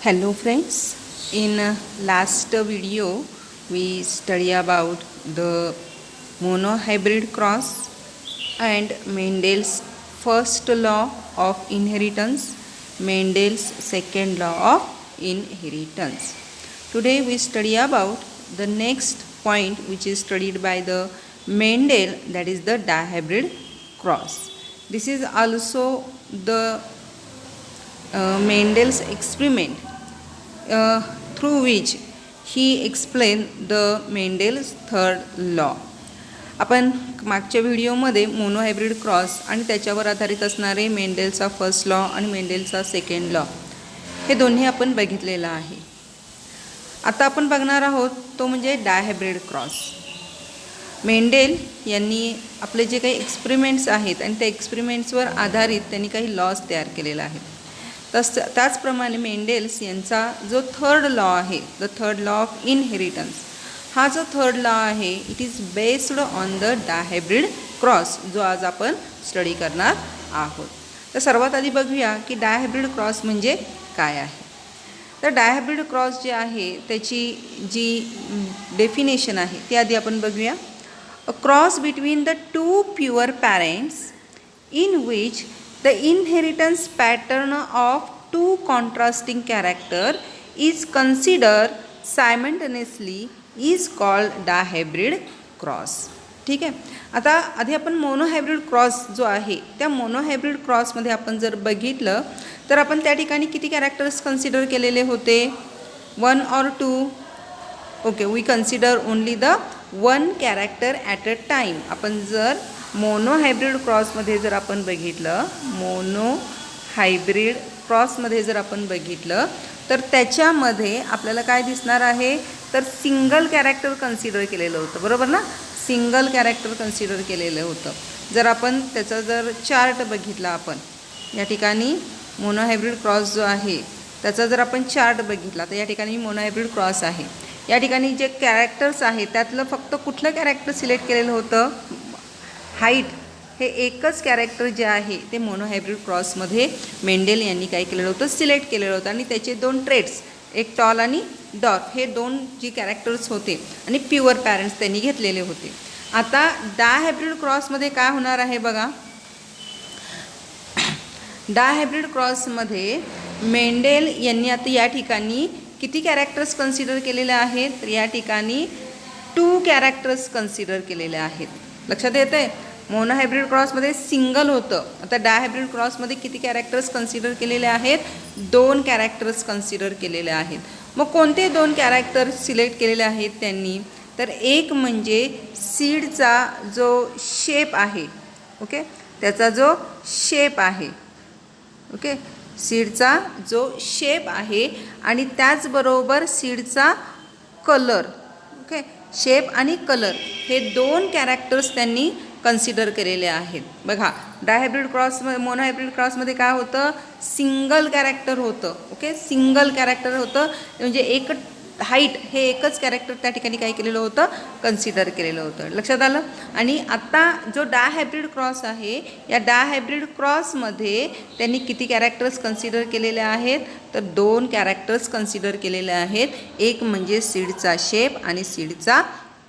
Hello friends, in last video we study about the monohybrid cross and Mendel's first law of inheritance, Mendel's second law of inheritance. Today we study about the next point which is studied by the Mendel, that is the dihybrid cross. This is also the Mendel's experiment through which he explained the Mendel's third law. आपण मागच्या व्हिडिओमध्ये monohybrid cross आणि त्याच्यावर आधारित असणारे मेंडेलचा first law आणि मेंडेलचा second law हे दोन्ही आपण बघितलेलं आहे. आता आपण बघणार आहोत तो म्हणजे डायहायब्रिड क्रॉस. मेंडेल यांनी आपले जे काही एक्सपेरिमेंट्स आहेत आणि त्या एक्सपेरिमेंट्सवर आधारित त्यांनी काही लॉज तयार केलेले आहेत. त्याचप्रमाणे मेंडेल्स यांचा जो थर्ड लॉ आहे, the third law of inheritance, हा जो थर्ड लॉ आहे it is based on the dihybrid cross, जो आज आपण स्टडी करणार आहोत. तर सर्वात आधी बघूया की डायहायब्रिड क्रॉस म्हणजे काय आहे. तर डायहायब्रिड क्रॉस जे आहे त्याची जी डेफिनेशन आहे ती आधी आपण बघूया. अ cross between the two pure parents in which the inheritance pattern of two contrasting character is considered simultaneously is called dihybrid cross. ठीक आहे. आता आधी आपण मोनोहायब्रिड क्रॉस जो आहे त्या मोनोहायब्रिड क्रॉसमध्ये आपण जर बघितलं तर आपण त्या ठिकाणी किती कॅरेक्टर्स कन्सिडर केलेले होते, 1 or 2? Okay, we consider only the 1 character at a time. आपण जर मोनोहायब्रिड क्रॉसमध्ये जर आपण बघितलं, मोनोहायब्रिड क्रॉसमध्ये जर आपण बघितलं तर त्याच्यामध्ये आपल्याला काय दिसणार आहे, तर सिंगल कॅरेक्टर कन्सिडर केलेलं होतं, बरोबर ना. सिंगल कॅरेक्टर कन्सिडर केलेलं होतं. जर आपण त्याचा जर चार्ट बघितला, आपण या ठिकाणी मोनोहायब्रिड क्रॉस जो आहे त्याचा जर आपण चार्ट बघितला तर या ठिकाणी मोनोहायब्रिड क्रॉस आहे. या ठिकाणी जे कॅरेक्टर्स आहेत त्यातलं फक्त कुठलं कॅरेक्टर सिलेक्ट केलेलं होतं, हाईट, हे एकच कॅरेक्टर जे आहे ते मोनोहायब्रिड क्रॉसमध्ये मेंडेल यांनी काय केलेलं होतं, सिलेक्ट केलेलं होतं. आणि त्याचे 2 ट्रेट्स, एक टॉल आणि डॉर्फ, हे 2 जी कॅरेक्टर्स होते आणि प्युअर पॅरेंट्स त्यांनी घेतलेले होते. आता डायहायब्रिड क्रॉसमध्ये काय होणार आहे बघा. डायहायब्रिड क्रॉसमध्ये मेंडेल यांनी आता या ठिकाणी किती कॅरेक्टर्स कन्सिडर केलेले आहेत, तर या ठिकाणी 2 कॅरेक्टर्स कन्सिडर केलेले आहेत. लक्षात येतं आहे. मोनोहायब्रिड क्रॉसमध्ये सिंगल होतं, आता डायहायब्रिड क्रॉसमध्ये किती कॅरेक्टर्स कन्सिडर केलेले आहेत, 2 कॅरेक्टर्स कन्सिडर केलेले आहेत. मग कोणते 2 कॅरेक्टर्स सिलेक्ट केलेले आहेत त्यांनी, तर एक म्हणजे सीडचा जो शेप आहे, ओके, त्याचा जो शेप आहे, ओके, सीडचा जो शेप आहे आणि त्याचबरोबर सीडचा कलर, ओके, शेप आणि कलर, हे 2 कॅरेक्टर्स त्यांनी कन्सिडर केलेले आहेत. बघा, डायहायब्रिड क्रॉस, मोनोहायब्रिड क्रॉसमध्ये काय होतं, सिंगल कॅरेक्टर होतं, ओके, सिंगल कॅरेक्टर होतं, म्हणजे एक हाईट, हे एकच कॅरेक्टर त्या ठिकाणी काय केलेलं होतं, कन्सिडर केलेलं होतं. लक्षात आलं. आणि आता जो डायहायब्रिड क्रॉस आहे, या डायहायब्रिड क्रॉसमध्ये त्यांनी किती कॅरेक्टर्स कन्सिडर केलेले आहेत, तर 2 कॅरेक्टर्स कन्सिडर केलेले आहेत. एक म्हणजे सीडचा शेप आणि सीडचा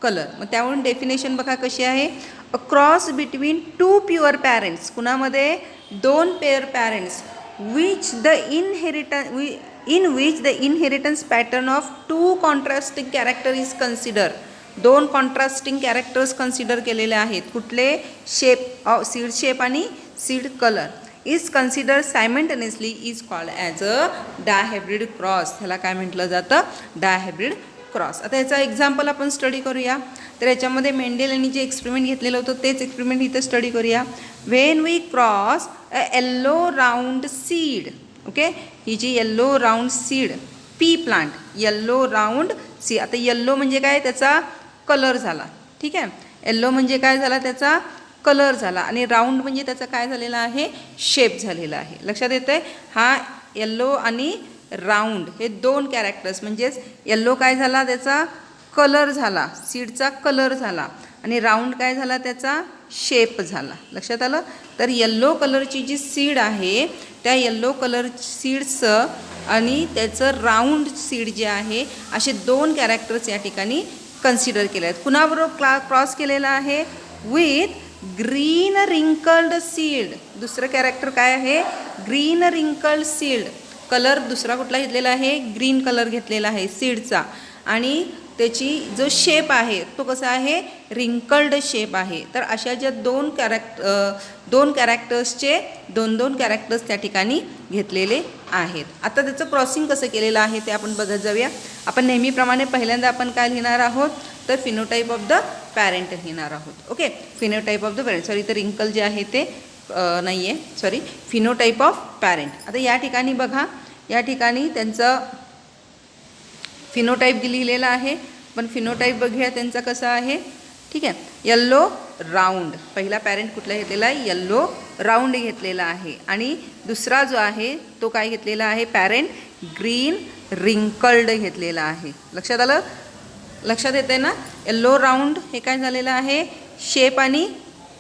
कलर. मग त्यावरून डेफिनेशन बघा कशी आहे. A cross between 2 pure parents, कुणामध्ये, 2 pair parents, in which the inheritance pattern of 2 contrasting character is considered. 2 contrasting characters consider केलेले आहेत. कुठले, शेप, सीड शेप आणि seed colour, is consider simultaneously is called as a dihybrid cross. ह्याला काय म्हटलं जातं, डायहायब्रिड cross. आता याचा एक्झाम्पल आपण स्टडी करूया. तर याच्यामध्ये मेंडेल यांनी जे एक्सपेरिमेंट घेतलेलं होतं तेच एक्सपेरिमेंट इथं स्टडी करूया. When we cross a yellow round seed, okay, ही जी yellow round seed, pea plant, yellow round seed. आता येल्लो म्हणजे काय, त्याचा कलर झाला, ठीक आहे. येल्लो म्हणजे काय झाला, त्याचा कलर झाला. आणि राऊंड म्हणजे त्याचा काय झालेला आहे, शेप झालेला आहे. लक्षात येतं आहे. हा येल्लो आणि राऊंड हे 2 कॅरेक्टर्स, म्हणजेच येल्लो काय झाला, त्याचा कलर झाला, सीडचा कलर झाला, आणि राऊंड काय झाला, त्याचा शेप झाला. लक्षात आलं. तर येल्लो कलरची जी सीड आहे त्या येल्लो कलर सीड्सचं आणि त्याचं राऊंड सीड जे आहे, असे 2 कॅरेक्टर्स या ठिकाणी कन्सिडर केले आहेत. कुणाबरोबर क्रॉस केलेला आहे? With green wrinkled seed. दुसरं कॅरेक्टर काय आहे? Green wrinkled seed. कलर दुसरा कुठला घेतलेला आहे? ग्रीन कलर घेतलेला आहे सीडचा. आणि त्याची जो शेप आहे तो कसा आहे? रिंकल्ड शेप आहे. तर अशा ज्या 2 कॅरेक्टर्सचे 2 कॅरेक्टर्स त्या ठिकाणी घेतलेले आहेत. आता त्याचं क्रॉसिंग कसं केलेलं आहे ते आपण बघत जाऊया. आपण नेहमीप्रमाणे पहिल्यांदा आपण काय लिहिणार आहोत? तर फिनोटाईप ऑफ द पॅरेंट लिहिणार आहोत. Okay, phenotype of the parent. Sorry, तर रिंकल जे आहे ते नाही आहे, सॉरी, फिनोटाईप ऑफ पॅरेंट. आता या ठिकाणी बघा, या ठिकाणी त्यांचं फिनोटाईप लिहिलेला आहे. पण फिनोटाईप बघूया त्यांचा कसा आहे. ठीक आहे, येल्लो राऊंड. पहिला पॅरेंट कुठला घेतलेला आहे? येल्लो राऊंड घेतलेला आहे. आणि दुसरा जो आहे तो काय घेतलेला आहे? पॅरेंट ग्रीन रिंकल्ड घेतलेला आहे. लक्षात आलं? लक्षात येते ना? येल्लो राऊंड हे काय झालेलं आहे? शेप आणि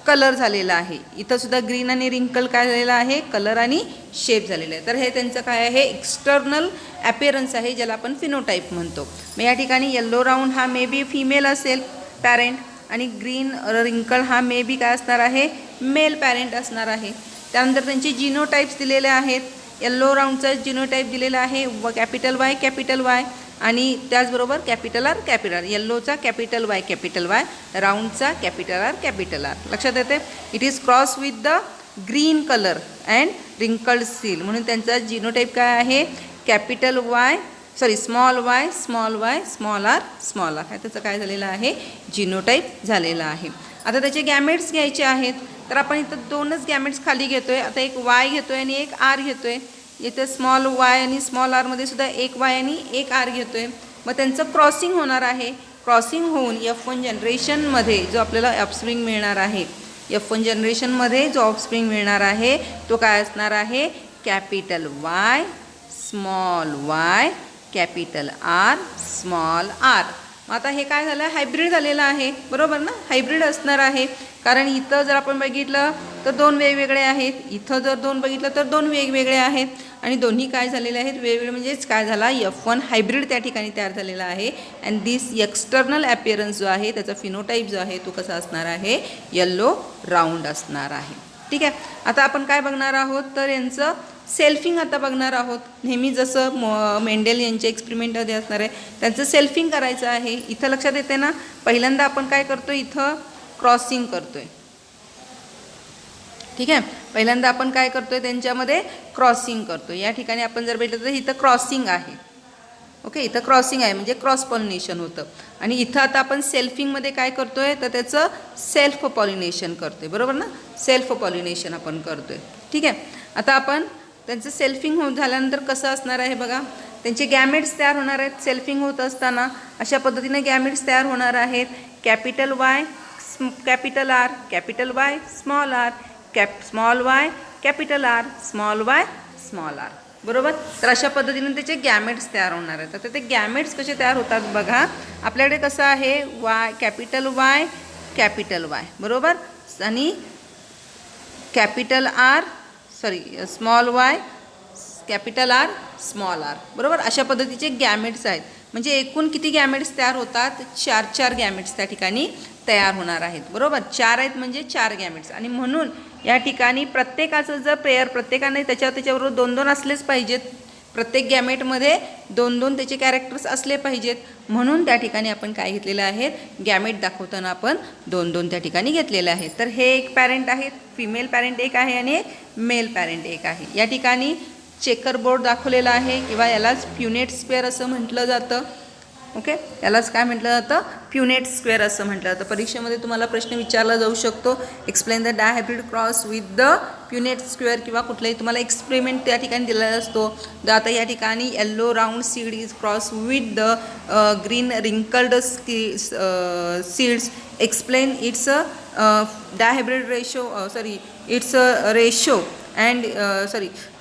कलर झालेला आहे. इथं सुद्धा ग्रीन आणि रिंकल काय झालेला आहे? कलर आणि शेप झालेला आहे. तर हे त्यांचं काय आहे? एक्सटर्नल ॲपिअरन्स आहे, ज्याला आपण फिनोटाईप म्हणतो. मग या ठिकाणी येल्लो राऊंड हा मे बी फिमेल असेल पॅरेंट, आणि ग्रीन रिंकल हा मे बी काय असणार आहे? मेल पॅरेंट असणार आहे. त्यानंतर त्यांचे जिनोटाईप्स दिलेले आहेत. येल्लो राऊंडचा जिनोटाईप दिलेला आहे कॅपिटल वाय कॅपिटल वाय, आणि त्याचबरोबर कॅपिटल आर कॅपिटल आर. येल्लोचा कॅपिटल वाय, राऊंडचा कॅपिटल आर. लक्षात येते? It is cross with the green colour and wrinkled seal. म्हणून त्यांचा जिनोटाईप काय आहे? Capital Y, sorry, small Y small R. हे त्याचं काय झालेलं आहे? जिनोटाईप झालेला आहे. आता त्याचे गॅमेट्स घ्यायचे आहेत. तर आपण इथं 2च गॅमेट्स खाली घेतोय. आता एक वाय घेतोय आणि एक आर घेतोय. इथे स्मॉल वाय आणि स्मॉल आरमध्ये सुद्धा एक वाय आणि एक आर घेतोय. मग त्यांचं क्रॉसिंग होणार आहे. क्रॉसिंग होऊन F1 जनरेशनमध्ये जो आपल्याला ऑफस्प्रिंग मिळणार आहे, F1 जनरेशनमध्ये जो ऑफस्प्रिंग मिळणार आहे तो काय असणार आहे? Capital Y small Y capital R small R. मग आता हे काय झालं? हायब्रिड झालेलं आहे, बरोबर ना? हायब्रिड असणार आहे. कारण इथं जर आपण बघितलं तर 2 वेगवेगळे आहेत, इथं जर 2 बघितलं तर 2 वेगवेगळे आहेत, आणि दोन्ही काय झालेले आहेत? वेगवेगळे. म्हणजेच काय झाला? F1 हायब्रिड त्या ठिकाणी तयार झालेला आहे. अँड दिस एक्सटर्नल ॲपिअरन्स जो आहे, त्याचा फिनोटाईप जो आहे तो कसा असणार आहे? येल्लो राऊंड असणार आहे. ठीक आहे, आता आपण काय बघणार आहोत? तर यांचं सेल्फिंग आता बघणार आहोत. नेहमी जसं मेंडेल यांच्या एक्सपेरिमेंटमध्ये असणार आहे, त्यांचं सेल्फिंग करायचं आहे. इथं लक्षात येते ना? पहिल्यांदा आपण काय करतो? इथं क्रॉसिंग करतोय. ठीक आहे, पहिल्यांदा आपण काय करतोय? त्यांच्यामध्ये क्रॉसिंग करतोय. या ठिकाणी आपण जर बघितलं तर इथं क्रॉसिंग आहे. ओके, इथं क्रॉसिंग आहे म्हणजे क्रॉस पॉलिनेशन होतं. आणि इथं आता आपण सेल्फिंगमध्ये काय करतोय? तर त्याचं सेल्फ पॉलिनेशन करतोय, बरोबर ना? सेल्फ पॉलिनेशन आपण करतोय. ठीक आहे, आता आपण त्यांचं सेल्फिंग झाल्यानंतर कसं असणार आहे बघा. त्यांचे गॅमेट्स तयार होणार आहेत. सेल्फिंग होत असताना अशा पद्धतीने गॅमेट्स तयार होणार आहेत. Capital Y capital R, capital Y small R, small Y capital R, small Y small R. बरोबर? तर अशा पद्धतीने त्याचे गॅमेट्स तयार होणार आहेत. तर ते गॅमेट्स कसे तयार होतात बघा. आपल्याकडे कसं आहे? कॅपिटल वाय, बरोबर, आणि capital R, small Y capital R small R. बरोबर, अशा पद्धतीचे गॅमेट्स आहेत. म्हणजे एकूण किती गॅमेट्स तयार होतात? 4 गॅमेट्स त्या ठिकाणी तयार होणार आहेत. बरोबर, 4 आहेत म्हणजे 4 गॅमेट्स. आणि म्हणून या ठिकाणी प्रत्येकाचं जर पेअर, प्रत्येकाने त्याच्याबरोबर 2-2 असलेच पाहिजेत. प्रत्येक गॅमेटमध्ये 2-2 त्याचे कॅरेक्टर्स असले पाहिजेत. म्हणून त्या ठिकाणी आपण काय घेतलेलं आहे? गॅमेट दाखवताना आपण 2-2 त्या ठिकाणी घेतलेले आहेत. तर हे एक पॅरेंट आहेत, फिमेल पॅरेंट एक आहे आणि एक मेल पॅरेंट एक आहे. या ठिकाणी चेकर बोर्ड दाखवलेला आहे, किंवा यालाच प्युनेट स्क्वेअर असं म्हटलं जातं. ओके, यालाच काय म्हटलं जातं? प्युनेट स्क्वेअर असं म्हटलं जातं. परीक्षेमध्ये तुम्हाला प्रश्न विचारला जाऊ शकतो. Explain the dihybrid cross with the Punnett square, किंवा कुठलाही तुम्हाला एक्सपेरिमेंट त्या ठिकाणी दिलेला असतो. आता या ठिकाणी yellow round seed is cross with the green wrinkled seeds. Explain its dihybrid ratio, its ratio and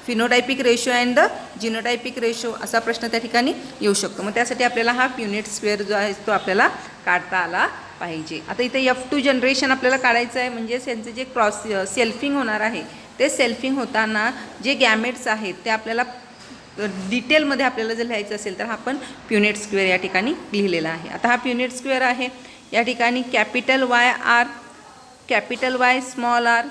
phenotypic ratio and the genotypic ratio, असा प्रश्न त्या ठिकाणी येऊ शकतो. मग त्यासाठी आपल्याला हा प्युनेट स्क्वेअर जो आहे तो आपल्याला काढता आला पाहिजे. आता इथे F2 जनरेशन आपल्याला काढायचं आहे. म्हणजेच यांचं जे सेल्फिंग होणार आहे, ते सेल्फिंग होताना जे गॅमेट्स आहेत ते आपल्याला डिटेलमध्ये आपल्याला जर लिहायचं असेल तर हा आपण प्युनेट स्क्वेअर या ठिकाणी लिहिलेला आहे. आता हा प्युनेट स्क्वेअर आहे. या ठिकाणी capital Y R, capital Y small R,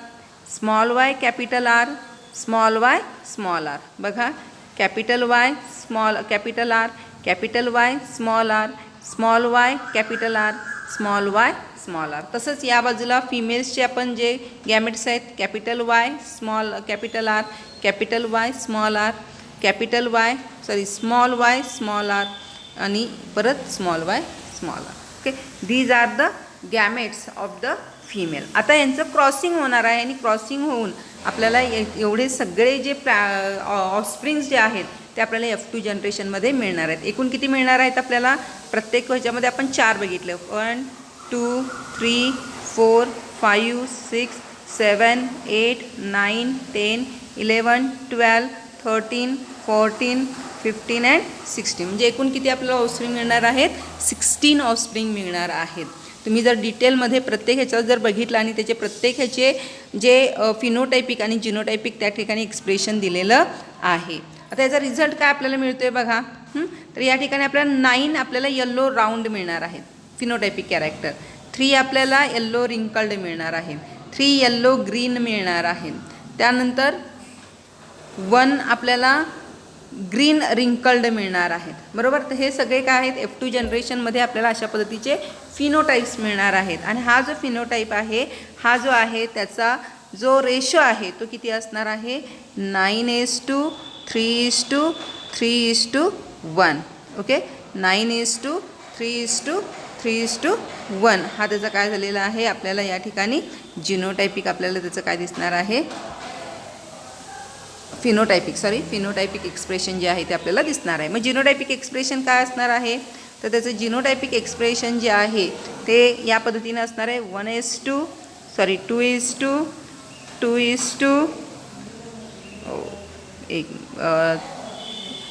small Y capital R, small Y small R. बघा, capital Y small capital R, capital Y small R, small Y capital R, small Y small R. तसंच या बाजूला फिमेल्सचे आपण जे gametes आहेत, capital Y small capital R, capital Y small R, capital Y small Y small R आणि परत small Y small R. Okay, these are the gametes of the female. आता यांचं क्रॉसिंग होणार आहे आणि क्रॉसिंग होऊन आपल्याला एवढे सगळे जे ऑफस्प्रिंग्स जे आहेत ते आपल्याला F2 जनरेशनमध्ये मिळणार आहेत. एकूण किती मिळणार आहेत आपल्याला? प्रत्येक ह्याच्यामध्ये आपण 4 बघितले. 1 2 3 4 5 6 7 8 9 10 11 12 13 14 15 अँड 16. म्हणजे एकूण किती आपल्याला ऑफस्प्रिंग मिळणार आहेत? 16 ऑफस्प्रिंग मिळणार आहेत. तुम्ही जर डिटेलमध्ये प्रत्येक ह्याच्यावर जर बघितलं आणि त्याचे प्रत्येक ह्याचे जे फिनोटायपिक आणि जिनोटायपिक त्या ठिकाणी एक्सप्रेशन दिलेलं आहे. आता याचा रिझल्ट काय आपल्याला मिळतो आहे बघा. तर या ठिकाणी आपल्याला 9 आपल्याला येल्लो राऊंड मिळणार आहेत फिनोटायपिक कॅरेक्टर. 3 आपल्याला येल्लो रिंकल्ड मिळणार आहे. 3 येल्लो ग्रीन मिळणार आहे. त्यानंतर 1 आपल्याला ग्रीन रिंकल्ड मिळणार आहेत. बरोबर. तर हे सगळे काय आहेत? F2 जनरेशनमध्ये आपल्याला अशा पद्धतीचे फिनोटाईप्स मिळणार आहेत. आणि हा जो फिनोटाईप आहे, हा जो आहे त्याचा जो रेशो आहे तो किती असणार आहे? 9:3:3:1. ओके, 9:3:3:1 हा त्याचा काय झालेला आहे आपल्याला या ठिकाणी जिनोटायपिक आपल्याला त्याचं काय दिसणार आहे? फिनोटायपिक एक्सप्रेशन जे आहे ते आपल्याला दिसणार आहे. मग जिनोटायपिक एक्सप्रेशन काय असणार आहे? तर त्याचं जिनोटायपिक एक्सप्रेशन जे आहे ते या पद्धतीनं असणार आहे. 2:1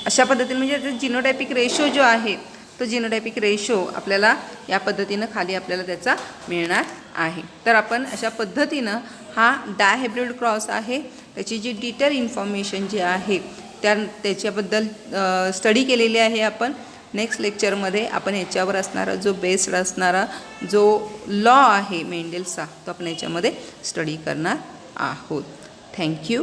अशा पद्धतीने. म्हणजे जिनोटायपिक रेशो जो आहे तो जिनोटायपिक रेशो आपल्याला या पद्धतीनं खाली आपल्याला त्याचा मिळणार आहे. तर आपण अशा पद्धतीनं हा डायहायब्रिड क्रॉस आहे त्याची जी डिटेल इन्फॉर्मेशन जी आहे त्याच्याबद्दल स्टडी केलेली आहे आपण. नेक्स्ट लेक्चरमध्ये आपण याच्यावर असणारा जो बेस्ड असणारा जो लॉ आहे मेंडेलचा तो आपण याच्यामध्ये स्टडी करणार आहोत. थँक्यू.